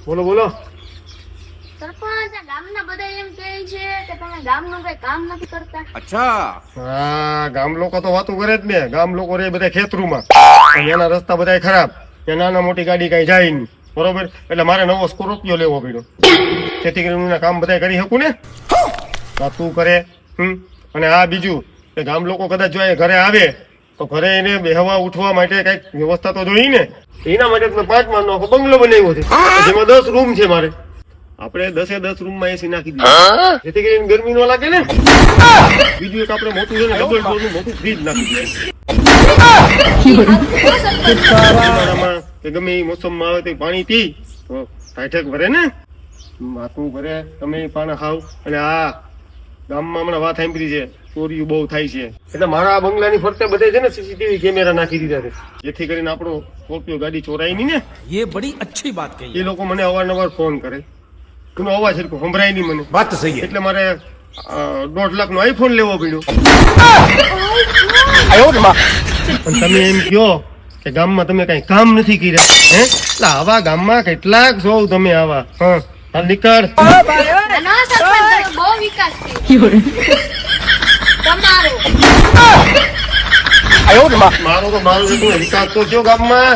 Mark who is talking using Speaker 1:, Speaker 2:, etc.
Speaker 1: બોલો બોલો.
Speaker 2: સરપંચ આ ગામના બધા એમ કહે છે કે તમે ગામનું કઈ કામ નથી કરતા.
Speaker 1: હા, ગામ લોકો તો વાતું કરે જ ને. ગામ લોકો રે બધા ખેતરૂમાં, એના રસ્તા બધા ખરાબ, ત્યાં નાના મોટી ગાડી કઈ જાય નહીં, બરોબર. એટલે મારે નવો સ્કોર્પિયો લેવો પડ્યો, જેથી કરીને કામ બધા કરી શકું ને. વાતું કરે. અને આ બીજું કે ગામ લોકો કદાચ જો ઘરે આવે તો ઘરે એને બેહવા ઉઠવા માટે કઈક વ્યવસ્થા તો જોઈએ ને. એના માટે મેં 5 માળનો આખો બંગલો બનાવ્યો છે, જેમાં 10 રૂમ છે. મારે આપણે 10 રૂમમાં એસી નાખી દીધું, જેથી કરીને ગરમી ન લાગે ને. બીજું એક આપણે મોટું છે ને, ડબલ ડોરનું મોટું ફ્રીજ નાખી દીધું. કે ગમે એ મોસમમાં આવે તો પાણી પી તો ઠાઠક ભરે ને, માથું ભરે, તમે પાણી ખાવ. અને આ ગામમાં હમણાં વાત સાંભળી છે, ચોરીઓ બહુ થાય છે, એટલે મારા આ બંગલાની ફરતે બધે છે ને સીસીટીવી કેમેરા નાખી દીધા છે, જેથી કરીને આપણો સ્કોર્પિયો ગાડી ચોરાય નહીં ને.
Speaker 3: ये बड़ी अच्छी बात कही।
Speaker 1: એ લોકો મને અવારનવાર ફોન કરે, એનો અવાજ સરખો સંભળાય નહીં મને.
Speaker 3: बात तो सही है।
Speaker 1: એટલે મારે 1.5 લાખનો આઈફોન લેવો પડ્યો. અને તમે એમ કહો કે ગામમાં તમે કઈ કામ નથી કર્યા, હે? એટલે આવા ગામમાં કેટલાક છો તમે આવા. હાલ નીકળ.
Speaker 2: ના સરપંચ તમે બહુ વિકાસ કર્યો તમારો.
Speaker 1: મારો તો વિકાસ તો થયો ગામમાં.